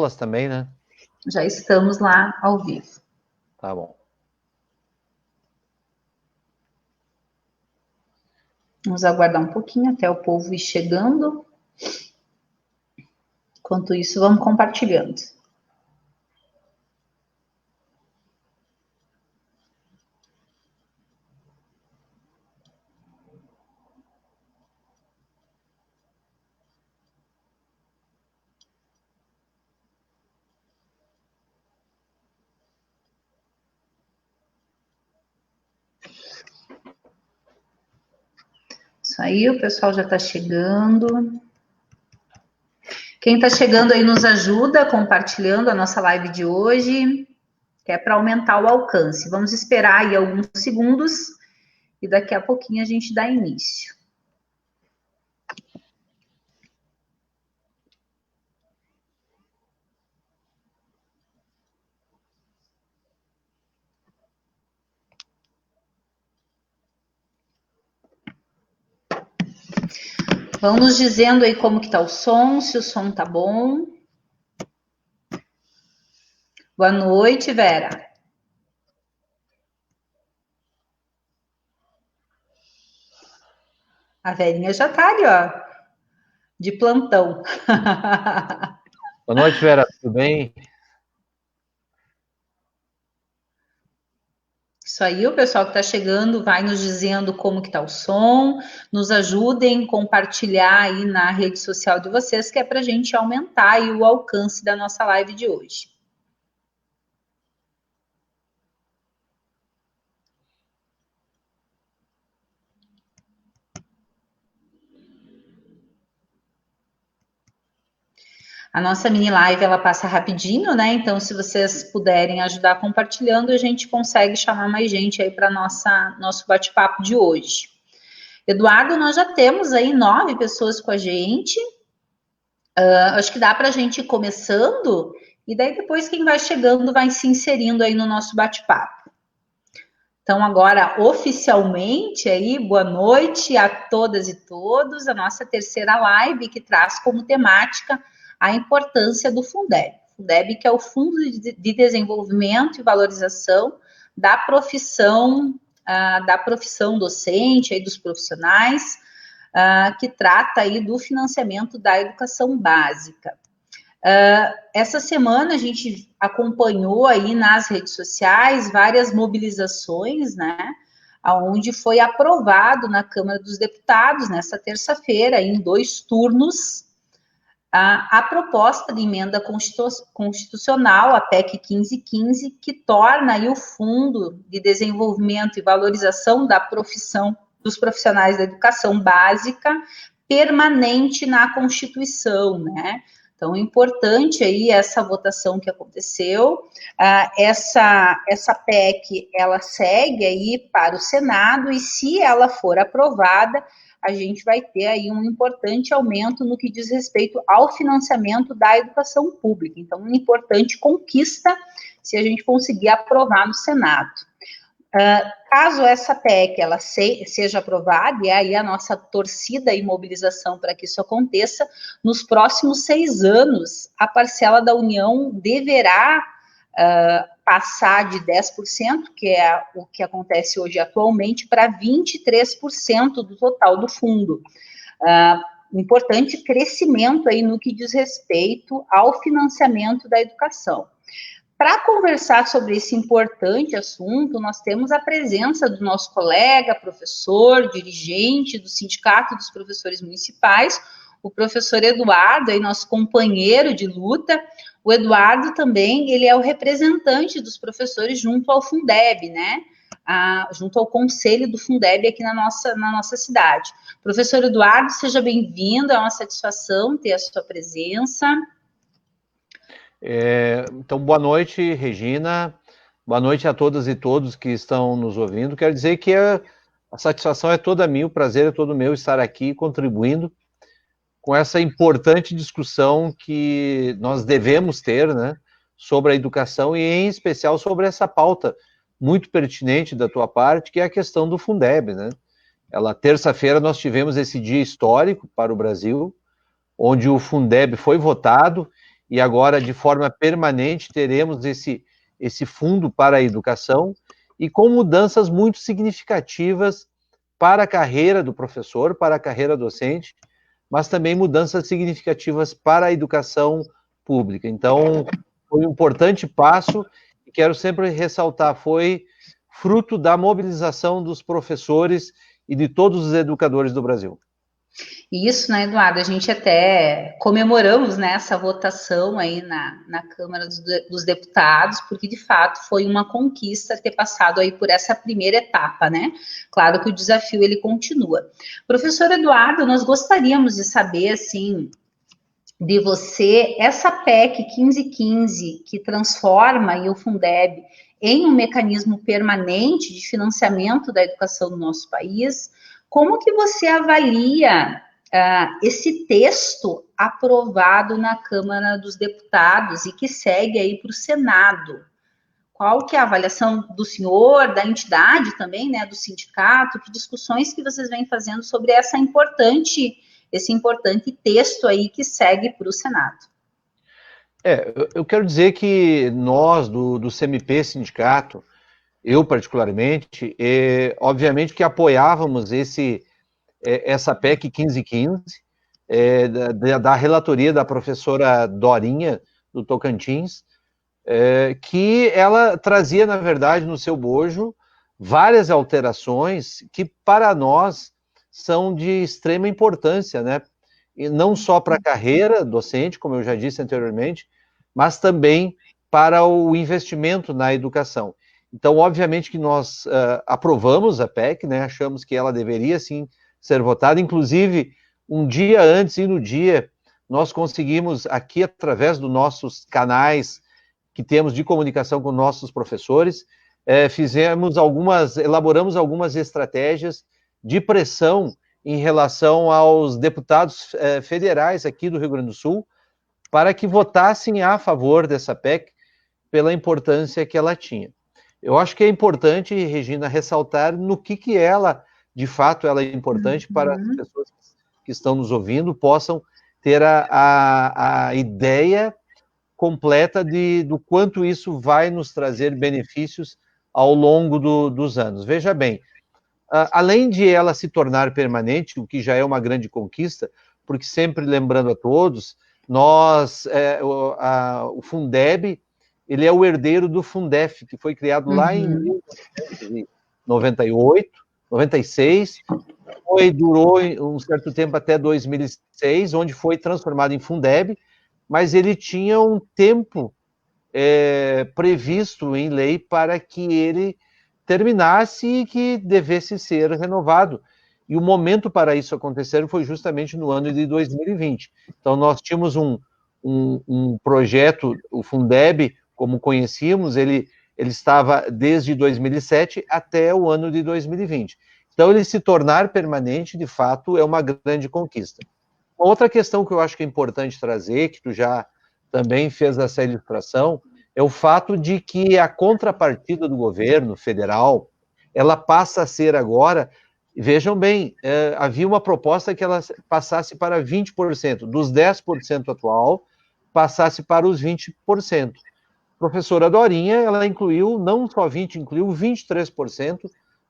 Petrópolis também, né? Já estamos lá ao vivo. Tá bom. Vamos aguardar um pouquinho até o povo ir chegando. Enquanto isso, vamos compartilhando. Isso aí, o pessoal já está chegando. Quem está chegando aí nos ajuda compartilhando a nossa live de hoje, que é para aumentar o alcance. Vamos esperar aí alguns segundos e daqui a pouquinho a gente dá início. Vão nos dizendo aí como que tá o som, se o som tá bom. Boa noite, Vera. A Verinha já tá ali, ó, de plantão. Boa noite, Vera, tudo bem? Isso aí, o pessoal que está chegando vai nos dizendo como que tá o som, nos ajudem a compartilhar aí na rede social de vocês, que é para a gente aumentar aí o alcance da nossa live de hoje. A nossa mini live, ela passa rapidinho, né? Então, se vocês puderem ajudar compartilhando, a gente consegue chamar mais gente aí para nosso bate-papo de hoje. Eduardo, nós já temos aí 9 pessoas com a gente. Acho que dá para a gente ir começando, e daí depois quem vai chegando vai se inserindo aí no nosso bate-papo. Então, agora, oficialmente aí, boa noite a todas e todos, a nossa terceira live que traz como temática a importância do Fundeb. Fundeb, que é o Fundo de Desenvolvimento e Valorização da profissão docente, aí dos profissionais, que trata aí do financiamento da educação básica. Essa semana a gente acompanhou aí nas redes sociais várias mobilizações, né, onde foi aprovado na Câmara dos Deputados, nessa terça-feira, em 2 turnos, a proposta de emenda constitucional, a PEC 1515, que torna aí o Fundo de Desenvolvimento e Valorização da profissão dos profissionais da educação básica permanente na Constituição, né? Então, é importante aí essa votação que aconteceu. Essa PEC, ela segue aí para o Senado e, se ela for aprovada, a gente vai ter aí um importante aumento no que diz respeito ao financiamento da educação pública. Então, uma importante conquista se a gente conseguir aprovar no Senado. Caso essa PEC ela seja aprovada, e aí a nossa torcida e mobilização para que isso aconteça, nos próximos 6 anos, a parcela da União deverá passar de 10%, que é o que acontece hoje atualmente, para 23% do total do fundo. Importante crescimento aí no que diz respeito ao financiamento da educação. Para conversar sobre esse importante assunto, nós temos a presença do nosso colega, professor, dirigente do Sindicato dos Professores Municipais, o professor Eduardo, aí nosso companheiro de luta. O Eduardo também, ele é o representante dos professores junto ao Fundeb, né? Junto ao conselho do Fundeb aqui na nossa cidade. Professor Eduardo, seja bem-vindo, é uma satisfação ter a sua presença. Então, boa noite, Regina, boa noite a todas e todos que estão nos ouvindo. Quero dizer que a satisfação é toda minha, o prazer é todo meu estar aqui contribuindo com essa importante discussão que nós devemos ter, né, sobre a educação e, em especial, sobre essa pauta muito pertinente da tua parte, que é a questão do Fundeb, né? Terça-feira nós tivemos esse dia histórico para o Brasil, onde o Fundeb foi votado e agora, de forma permanente, teremos esse fundo para a educação, e com mudanças muito significativas para a carreira do professor, para a carreira docente, mas também mudanças significativas para a educação pública. Então, foi um importante passo, e quero sempre ressaltar, foi fruto da mobilização dos professores e de todos os educadores do Brasil. Isso, né, Eduardo? A gente até comemoramos, né, essa votação aí na Câmara dos Deputados, porque de fato foi uma conquista ter passado aí por essa primeira etapa, né? Claro que o desafio ele continua. Professor Eduardo, nós gostaríamos de saber, assim, de você, essa PEC 1515, que transforma aí o Fundeb em um mecanismo permanente de financiamento da educação no nosso país, como que você avalia esse texto aprovado na Câmara dos Deputados e que segue aí para o Senado? Qual que é a avaliação do senhor, da entidade também, né, do sindicato? Que discussões que vocês vêm fazendo sobre esse importante texto aí que segue para o Senado? Eu quero dizer que nós, do CMP Sindicato, eu particularmente, obviamente que apoiávamos essa PEC 1515, da relatoria da professora Dorinha, do Tocantins, que ela trazia, na verdade, no seu bojo, várias alterações que, para nós, são de extrema importância, né? E não só para a carreira docente, como eu já disse anteriormente, mas também para o investimento na educação. Então, obviamente que nós aprovamos a PEC, né? Achamos que ela deveria, sim, ser votada. Inclusive, um dia antes e no dia, nós conseguimos, aqui, através dos nossos canais que temos de comunicação com nossos professores, elaboramos algumas estratégias de pressão em relação aos deputados federais aqui do Rio Grande do Sul, para que votassem a favor dessa PEC, pela importância que ela tinha. Eu acho que é importante, Regina, ressaltar no que ela, de fato, ela é importante para as pessoas que estão nos ouvindo, possam ter a ideia completa do quanto isso vai nos trazer benefícios ao longo dos anos. Veja bem, além de ela se tornar permanente, o que já é uma grande conquista, porque sempre lembrando a todos, o Fundeb, ele é o herdeiro do Fundef, que foi criado lá em 1998, 96, durou um certo tempo até 2006, onde foi transformado em Fundeb, mas ele tinha um tempo previsto em lei para que ele terminasse e que devesse ser renovado. E o momento para isso acontecer foi justamente no ano de 2020. Então, nós tínhamos um projeto, o Fundeb, como conhecíamos, ele estava desde 2007 até o ano de 2020. Então, ele se tornar permanente, de fato, é uma grande conquista. Outra questão que eu acho que é importante trazer, que tu já também fez essa ilustração, é o fato de que a contrapartida do governo federal, ela passa a ser agora, vejam bem, havia uma proposta que ela passasse para 20%, dos 10% atual, passasse para os 20%. A professora Dorinha, ela incluiu, não só 20%, incluiu 23%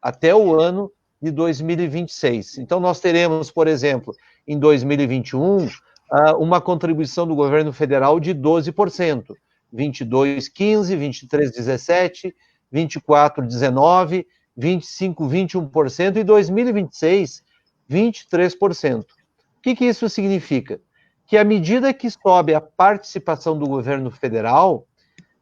até o ano de 2026. Então, nós teremos, por exemplo, em 2021, uma contribuição do governo federal de 12%, 22,15%, 23,17%, 24,19%, 25%, 21%, e 2026, 23%. O que isso significa? Que à medida que sobe a participação do governo federal,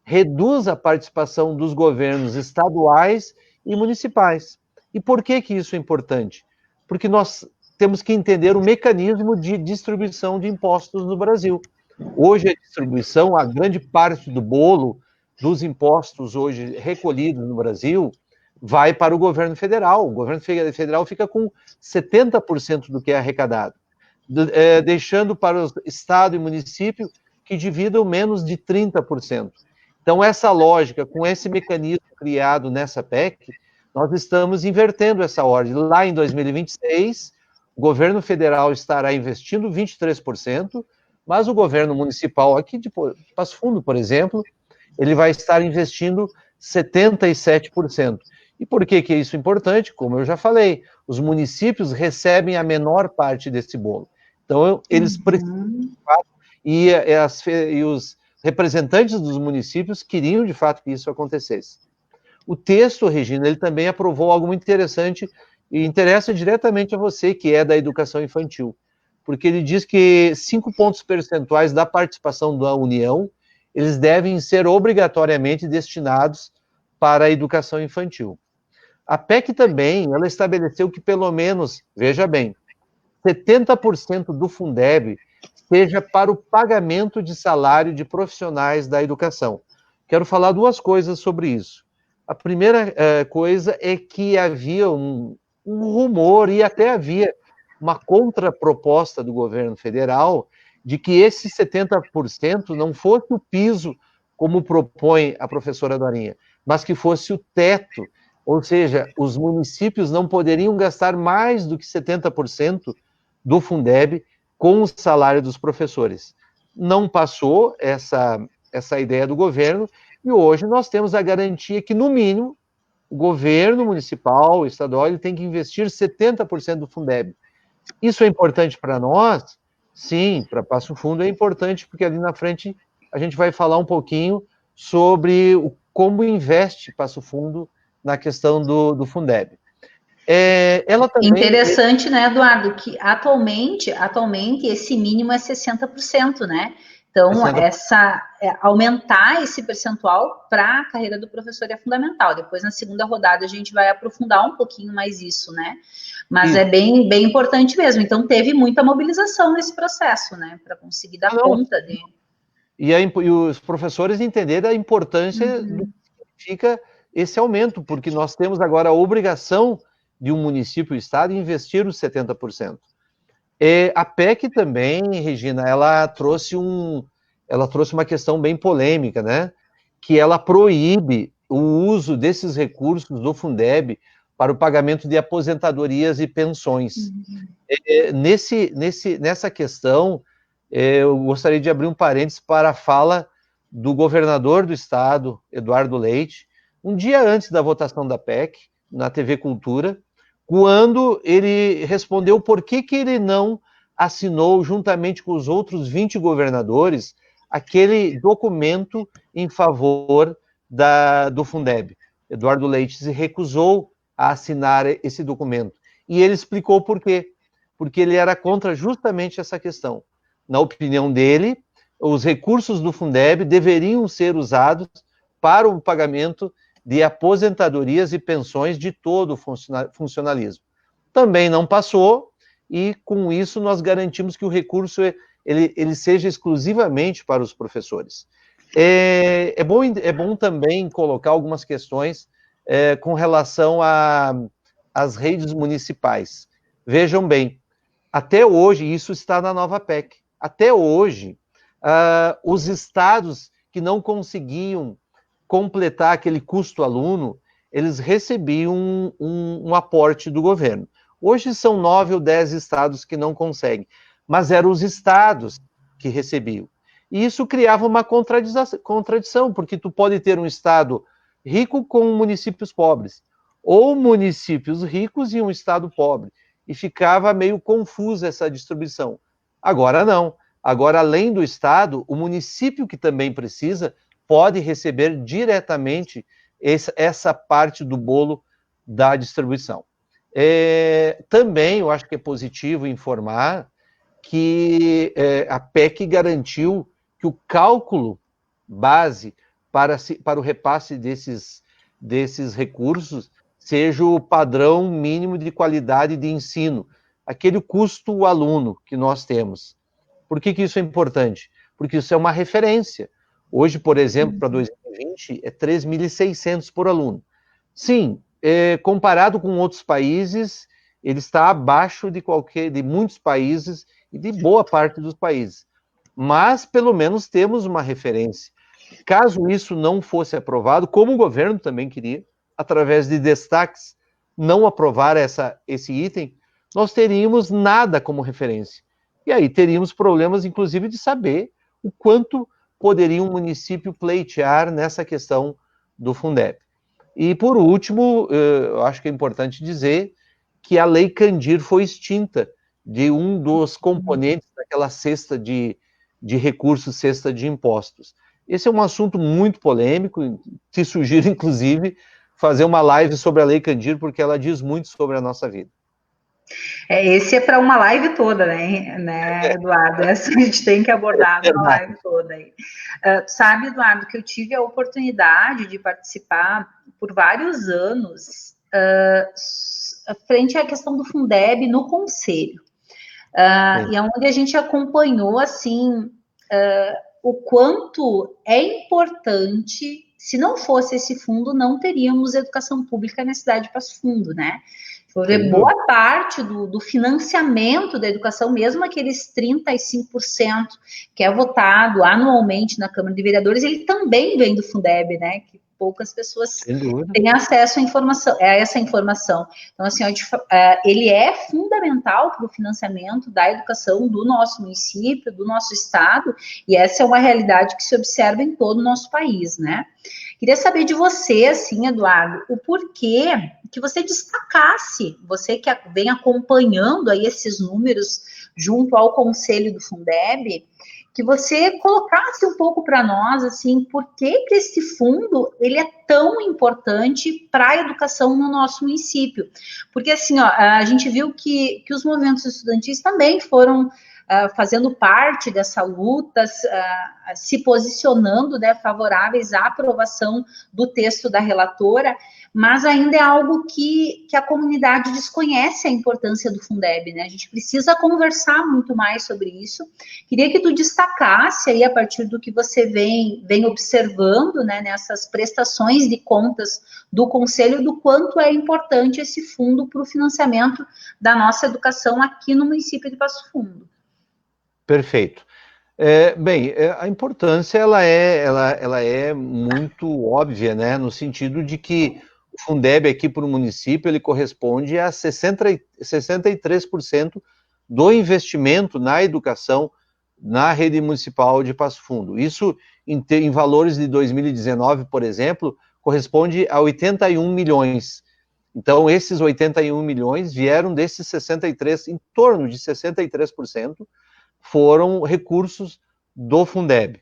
reduz a participação dos governos estaduais e municipais. E por que isso é importante? Porque nós temos que entender o mecanismo de distribuição de impostos no Brasil. Hoje a distribuição, a grande parte do bolo dos impostos hoje recolhidos no Brasil vai para o governo federal. O governo federal fica com 70% do que é arrecadado, deixando para o estado e município que dividam menos de 30%. Então, essa lógica, com esse mecanismo criado nessa PEC, nós estamos invertendo essa ordem. Lá em 2026, o governo federal estará investindo 23%, Mas o governo municipal aqui de Passo Fundo, por exemplo, ele vai estar investindo 77%. E por que que isso é importante? Como eu já falei, os municípios recebem a menor parte desse bolo. Então, eles precisam, e os representantes dos municípios queriam, de fato, que isso acontecesse. O texto, Regina, ele também aprovou algo muito interessante e interessa diretamente a você, que é da educação infantil, porque ele diz que 5 pontos percentuais da participação da União, eles devem ser obrigatoriamente destinados para a educação infantil. A PEC também, ela estabeleceu que pelo menos, veja bem, 70% do Fundeb seja para o pagamento de salário de profissionais da educação. Quero falar duas coisas sobre isso. A primeira coisa é que havia um rumor, e até havia uma contraproposta do governo federal, de que esse 70% não fosse o piso, como propõe a professora Dorinha, mas que fosse o teto, ou seja, os municípios não poderiam gastar mais do que 70% do Fundeb com o salário dos professores. Não passou essa ideia do governo, e hoje nós temos a garantia que, no mínimo, o governo municipal, estadual, ele tem que investir 70% do Fundeb. Isso é importante para nós? Sim, para Passo Fundo é importante, porque ali na frente a gente vai falar um pouquinho sobre como investe Passo Fundo na questão do Fundeb. Ela também... Interessante, né, Eduardo, que atualmente esse mínimo é 60%, né? Então, aumentar esse percentual para a carreira do professor é fundamental. Depois, na segunda rodada, a gente vai aprofundar um pouquinho mais isso, né? Mas é bem, bem importante mesmo. Então, teve muita mobilização nesse processo, né? Para conseguir dar conta de... E os professores entenderam a importância do que significa esse aumento, porque nós temos agora a obrigação de um município e estado investir os 70%. A PEC também, Regina, ela trouxe uma questão bem polêmica, né? Que ela proíbe o uso desses recursos do Fundeb para o pagamento de aposentadorias e pensões. Nessa questão, eu gostaria de abrir um parênteses para a fala do governador do estado, Eduardo Leite, um dia antes da votação da PEC, na TV Cultura, quando ele respondeu por que ele não assinou, juntamente com os outros 20 governadores, aquele documento em favor do Fundeb. Eduardo Leite se recusou a assinar esse documento. E ele explicou por quê. Porque ele era contra justamente essa questão. Na opinião dele, os recursos do Fundeb deveriam ser usados para o pagamento de aposentadorias e pensões de todo o funcionalismo. Também não passou, e com isso nós garantimos que o recurso ele seja exclusivamente para os professores. É bom também colocar algumas questões com relação às redes municipais. Vejam bem, até hoje, isso está na nova PEC, até hoje, os estados que não conseguiam completar aquele custo aluno, eles recebiam um aporte do governo. Hoje são 9 ou 10 estados que não conseguem, mas eram os estados que recebiam. E isso criava uma contradição, porque tu pode ter um estado rico com municípios pobres, ou municípios ricos e um estado pobre, e ficava meio confusa essa distribuição. Agora não. Agora, além do estado, o município que também precisa pode receber diretamente essa parte do bolo da distribuição. Também eu acho que é positivo informar que a PEC garantiu que o cálculo base para o repasse desses recursos seja o padrão mínimo de qualidade de ensino, aquele custo aluno que nós temos. Por que isso é importante? Porque isso é uma referência. Hoje, por exemplo, para 2020, é 3.600 por aluno. Sim, comparado com outros países, ele está abaixo de muitos países e de boa parte dos países. Mas, pelo menos, temos uma referência. Caso isso não fosse aprovado, como o governo também queria, através de destaques, não aprovar esse item, nós teríamos nada como referência. E aí teríamos problemas, inclusive, de saber o quanto poderia um município pleitear nessa questão do Fundeb. E, por último, eu acho que é importante dizer que a Lei Candir foi extinta de um dos componentes daquela cesta de recursos, cesta de impostos. Esse é um assunto muito polêmico, te sugiro, inclusive, fazer uma live sobre a Lei Candir, porque ela diz muito sobre a nossa vida. Esse é para uma live toda, né, Eduardo? Essa a gente tem que abordar numa live toda aí. Sabe, Eduardo, que eu tive a oportunidade de participar por vários anos frente à questão do Fundeb no Conselho. E é onde a gente acompanhou, assim, o quanto é importante. Se não fosse esse fundo, não teríamos educação pública na cidade de Passo Fundo, né? Boa parte do financiamento da educação, mesmo aqueles 35% que é votado anualmente na Câmara de Vereadores, ele também vem do Fundeb, né? Que poucas pessoas têm acesso a essa informação. Então, assim, ele é fundamental para o financiamento da educação do nosso município, do nosso estado, e essa é uma realidade que se observa em todo o nosso país, né? Queria saber de você, assim, Eduardo, o porquê que você destacasse, você que vem acompanhando aí esses números junto ao Conselho do Fundeb, que você colocasse um pouco para nós, assim, por que esse fundo, ele é tão importante para a educação no nosso município. Porque, assim, ó, a gente viu que os movimentos estudantis também foram fazendo parte dessa luta, se posicionando, né, favoráveis à aprovação do texto da relatora, mas ainda é algo que a comunidade desconhece a importância do Fundeb, né? A gente precisa conversar muito mais sobre isso. Queria que tu destacasse aí, a partir do que você vem observando, né, nessas prestações de contas do Conselho, do quanto é importante esse fundo para o financiamento da nossa educação aqui no município de Passo Fundo. Perfeito. Bem, a importância ela é muito óbvia, né? No sentido de que o Fundeb aqui para o município ele corresponde a 63% do investimento na educação na rede municipal de Passo Fundo. Isso, em valores de 2019, por exemplo, corresponde a 81 milhões. Então, esses 81 milhões vieram desses 63, em torno de 63%, foram recursos do Fundeb.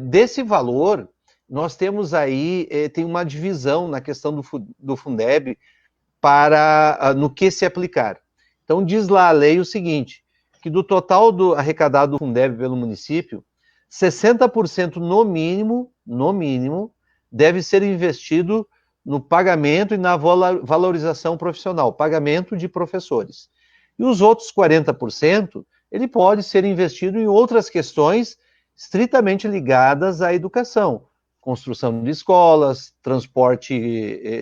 Desse valor, nós temos aí, tem uma divisão na questão do Fundeb no que se aplicar. Então, diz lá a lei o seguinte, que do total arrecadado do Fundeb pelo município, 60% no mínimo, deve ser investido no pagamento e na valorização profissional, pagamento de professores. E os outros 40%, ele pode ser investido em outras questões estritamente ligadas à educação, construção de escolas, transporte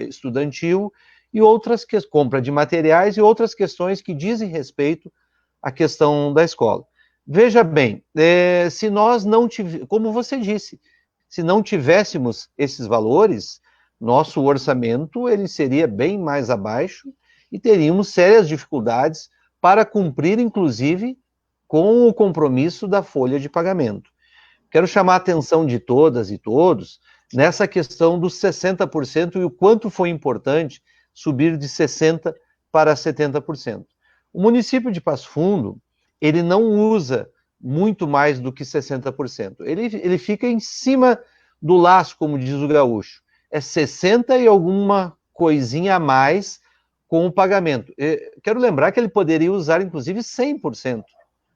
estudantil e outras compra de materiais e outras questões que dizem respeito à questão da escola. Veja bem, se nós não tivéssemos, como você disse, se não tivéssemos esses valores, nosso orçamento ele seria bem mais abaixo e teríamos sérias dificuldades para cumprir, inclusive, com o compromisso da folha de pagamento. Quero chamar a atenção de todas e todos nessa questão dos 60% e o quanto foi importante subir de 60% para 70%. O município de Passo Fundo, ele não usa muito mais do que 60%. Ele fica em cima do laço, como diz o gaúcho. É 60% e alguma coisinha a mais com o pagamento. Quero lembrar que ele poderia usar, inclusive, 100%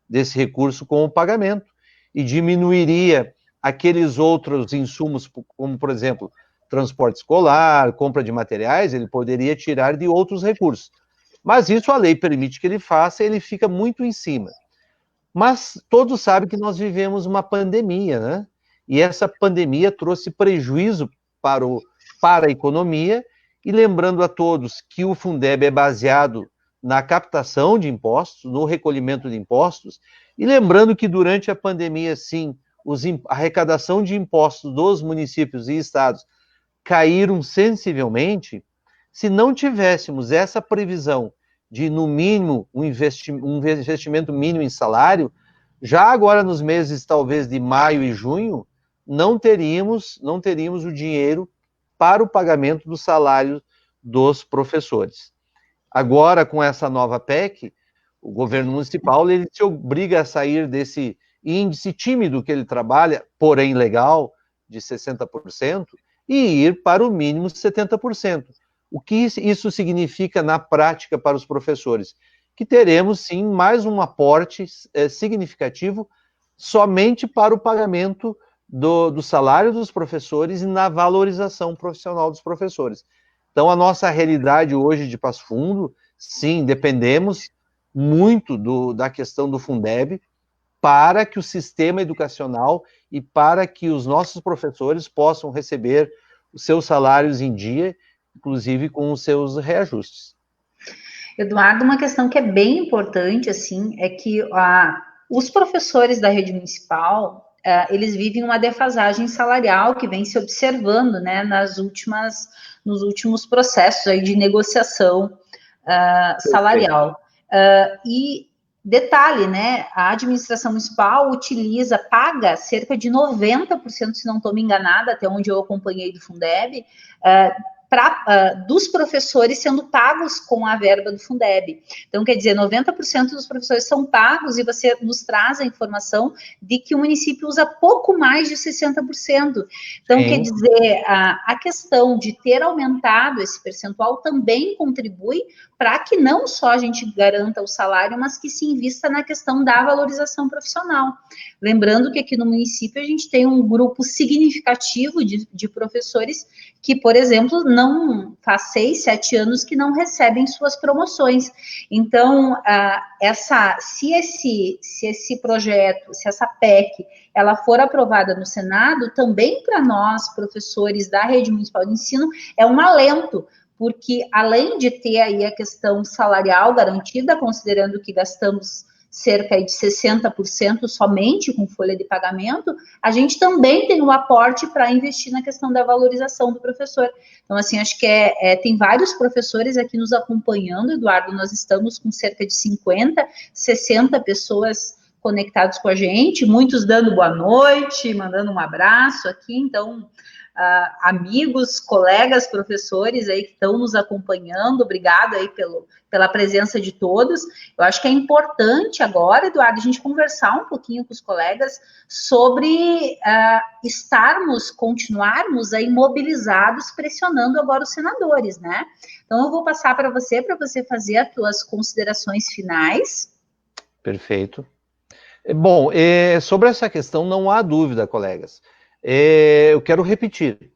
desse recurso com o pagamento e diminuiria aqueles outros insumos, como, por exemplo, transporte escolar, compra de materiais, ele poderia tirar de outros recursos. Mas isso a lei permite que ele faça, ele fica muito em cima. Mas todos sabem que nós vivemos uma pandemia, né? E essa pandemia trouxe prejuízo para a economia, e lembrando a todos que o Fundeb é baseado na captação de impostos, no recolhimento de impostos, e lembrando que durante a pandemia, sim, a arrecadação de impostos dos municípios e estados caíram sensivelmente. Se não tivéssemos essa previsão de, no mínimo, um investimento mínimo em salário, já agora nos meses, talvez, de maio e junho, não teríamos o dinheiro para o pagamento do salário dos professores. Agora, com essa nova PEC, o governo municipal ele se obriga a sair desse índice tímido que ele trabalha, porém legal, de 60%, e ir para o mínimo 70%. O que isso significa na prática para os professores? Que teremos, sim, mais um aporte significativo somente para o pagamento do salário dos professores e na valorização profissional dos professores. Então, a nossa realidade hoje de Passo Fundo, sim, dependemos muito da questão do Fundeb para que o sistema educacional e para que os nossos professores possam receber os seus salários em dia, inclusive com os seus reajustes. Eduardo, uma questão que é bem importante, assim, é que os professores da rede municipal, eles vivem uma defasagem salarial que vem se observando, né, nos últimos processos aí de negociação salarial. E detalhe, né, a administração municipal paga cerca de 90%, se não estou me enganada, até onde eu acompanhei do Fundeb, dos professores sendo pagos com a verba do Fundeb. Então, quer dizer, 90% dos professores são pagos e você nos traz a informação de que o município usa pouco mais de 60%. Então, sim, quer dizer, a questão de ter aumentado esse percentual também contribui para que não só a gente garanta o salário, mas que se invista na questão da valorização profissional. Lembrando que aqui no município a gente tem um grupo significativo de professores que, por exemplo, não faz 6, 7 anos que não recebem suas promoções. Então, se esse projeto, se essa PEC, ela for aprovada no Senado, também para nós, professores da rede municipal de ensino, é um alento, porque além de ter aí a questão salarial garantida, considerando que gastamos cerca de 60% somente com folha de pagamento, a gente também tem um aporte para investir na questão da valorização do professor. Então, assim, acho que tem vários professores aqui nos acompanhando, Eduardo, nós estamos com cerca de 50, 60 pessoas conectados com a gente, muitos dando boa noite, mandando um abraço aqui, então... amigos, colegas, professores aí que estão nos acompanhando, obrigado aí pela presença de todos. Eu acho que é importante agora, Eduardo, a gente conversar um pouquinho com os colegas sobre continuarmos aí mobilizados, pressionando agora os senadores, né? Então eu vou passar para você fazer as tuas considerações finais. Perfeito. Bom, sobre essa questão não há dúvida, colegas. Eu quero repetir,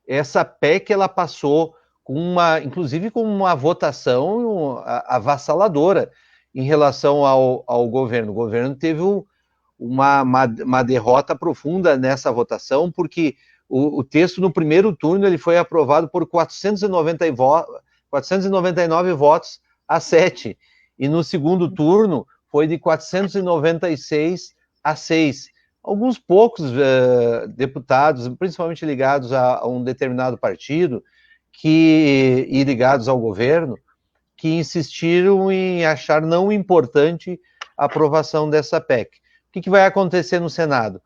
essa PEC ela passou inclusive com uma votação avassaladora em relação ao governo. O governo teve uma derrota profunda nessa votação, porque o texto no primeiro turno ele foi aprovado por 499 votos a 7, e no segundo turno foi de 496 a 6. Alguns poucos deputados, principalmente ligados a um determinado partido e ligados ao governo, que insistiram em achar não importante a aprovação dessa PEC. O que vai acontecer no Senado?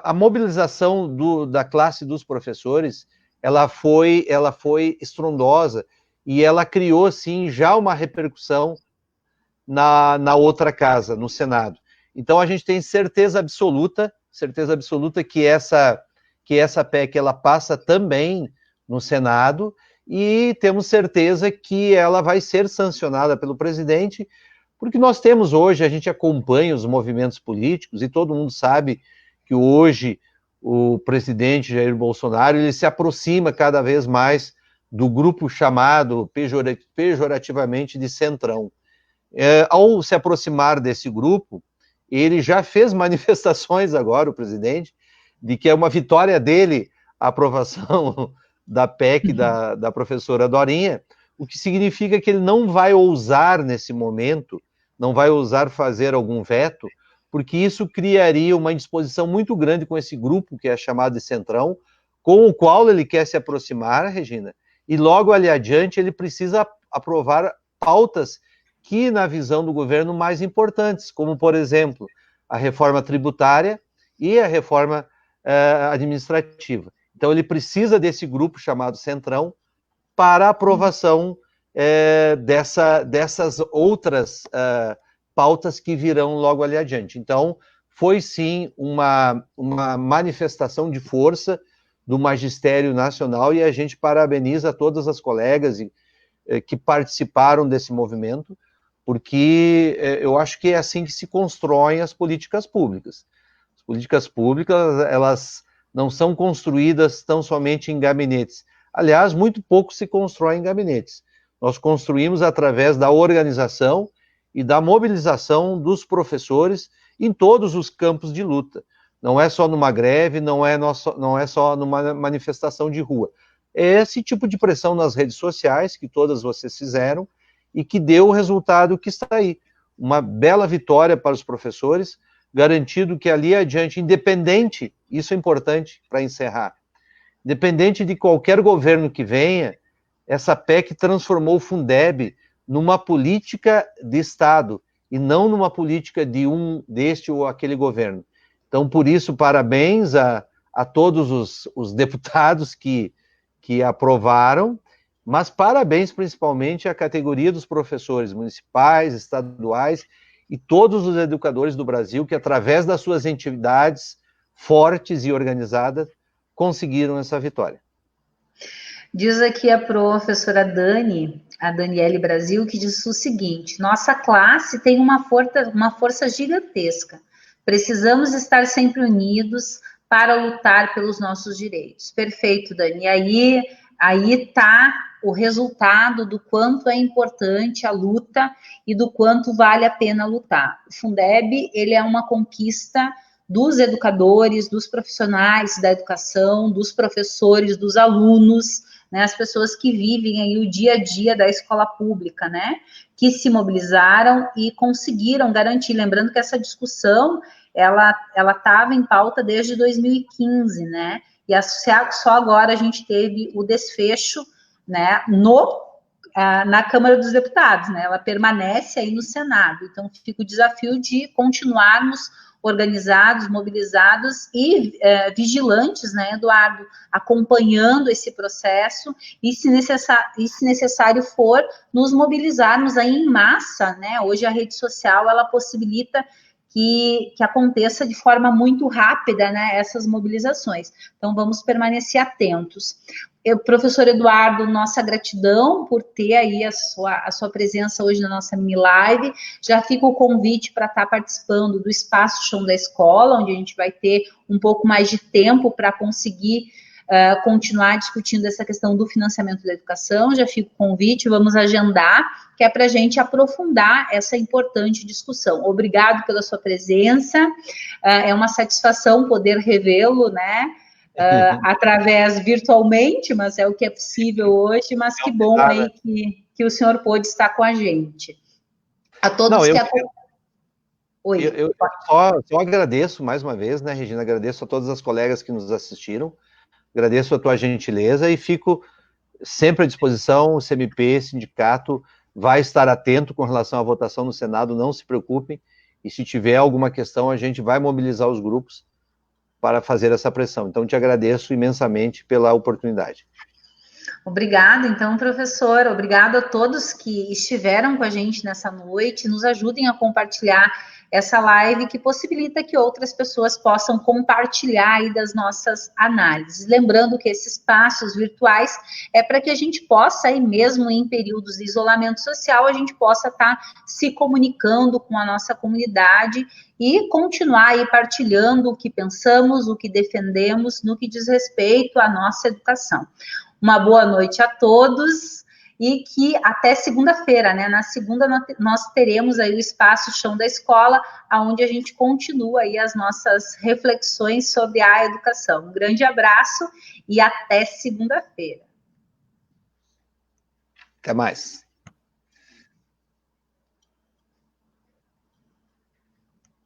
A mobilização da classe dos professores, ela foi estrondosa e ela criou, sim, já uma repercussão na outra casa, no Senado. Então, a gente tem certeza absoluta que essa PEC ela passa também no Senado, e temos certeza que ela vai ser sancionada pelo presidente, porque nós temos hoje, a gente acompanha os movimentos políticos, e todo mundo sabe que hoje o presidente Jair Bolsonaro ele se aproxima cada vez mais do grupo chamado pejorativamente de Centrão. Ao se aproximar desse grupo, ele já fez manifestações agora, o presidente, de que é uma vitória dele a aprovação da PEC da professora Dorinha, o que significa que ele não vai ousar nesse momento, não vai ousar fazer algum veto, porque isso criaria uma indisposição muito grande com esse grupo que é chamado de Centrão, com o qual ele quer se aproximar, Regina, e logo ali adiante ele precisa aprovar pautas que, na visão do governo, mais importantes, como, por exemplo, a reforma tributária e a reforma administrativa. Então, ele precisa desse grupo chamado Centrão para a aprovação dessas outras pautas que virão logo ali adiante. Então, foi sim uma manifestação de força do Magistério Nacional e a gente parabeniza todas as colegas que participaram desse movimento, porque eu acho que é assim que se constroem as políticas públicas. As políticas públicas, elas não são construídas tão somente em gabinetes. Aliás, muito pouco se constrói em gabinetes. Nós construímos através da organização e da mobilização dos professores em todos os campos de luta. Não é só numa greve, não é só numa manifestação de rua. É esse tipo de pressão nas redes sociais, que todas vocês fizeram, e que deu o resultado que está aí. Uma bela vitória para os professores, garantido que ali adiante, independente, isso é importante para encerrar, independente de qualquer governo que venha, essa PEC transformou o Fundeb numa política de Estado e não numa política deste ou aquele governo. Então, por isso, parabéns a todos os deputados que aprovaram, mas parabéns principalmente à categoria dos professores municipais, estaduais e todos os educadores do Brasil que, através das suas entidades fortes e organizadas, conseguiram essa vitória. Diz aqui a professora Dani, a Daniele Brasil, que diz o seguinte: nossa classe tem uma força gigantesca. Precisamos estar sempre unidos para lutar pelos nossos direitos. Perfeito, Dani. Aí está o resultado do quanto é importante a luta e do quanto vale a pena lutar. O Fundeb, ele é uma conquista dos educadores, dos profissionais da educação, dos professores, dos alunos, né, as pessoas que vivem aí o dia a dia da escola pública, né, que se mobilizaram e conseguiram garantir. Lembrando que essa discussão, ela estava em pauta desde 2015, né, e só agora a gente teve o desfecho, né, na Câmara dos Deputados, né, ela permanece aí no Senado. Então, fica o desafio de continuarmos organizados, mobilizados e vigilantes, né, Eduardo, acompanhando esse processo e, se necessário for, nos mobilizarmos aí em massa, né. Hoje a rede social, ela possibilita que aconteça de forma muito rápida, né, essas mobilizações. Então, vamos permanecer atentos. Professor Eduardo, nossa gratidão por ter aí a sua presença hoje na nossa mini live. Já fica o convite para estar participando do Espaço Chão da Escola, onde a gente vai ter um pouco mais de tempo para conseguir continuar discutindo essa questão do financiamento da educação. Já fica o convite, vamos agendar, que é para a gente aprofundar essa importante discussão. Obrigado pela sua presença, é uma satisfação poder revê-lo, né, através virtualmente, mas é o que é possível hoje, mas que bom aí que o senhor pôde estar com a gente. A todos Oi. Eu só agradeço mais uma vez, né, Regina, agradeço a todas as colegas que nos assistiram, agradeço a tua gentileza e fico sempre à disposição. O CMP, sindicato, vai estar atento com relação à votação no Senado, não se preocupem, e se tiver alguma questão, a gente vai mobilizar os grupos para fazer essa pressão. Então, te agradeço imensamente pela oportunidade. Obrigada, então, professor. Obrigado a todos que estiveram com a gente nessa noite. Nos ajudem a compartilhar essa live que possibilita que outras pessoas possam compartilhar aí das nossas análises. Lembrando que esses espaços virtuais é para que a gente possa, aí mesmo em períodos de isolamento social, a gente possa estar se comunicando com a nossa comunidade e continuar aí partilhando o que pensamos, o que defendemos no que diz respeito à nossa educação. Uma boa noite a todos e que até segunda-feira, né? Na segunda nós teremos aí o Espaço Chão da Escola, onde a gente continua aí as nossas reflexões sobre a educação. Um grande abraço e até segunda-feira. Até mais.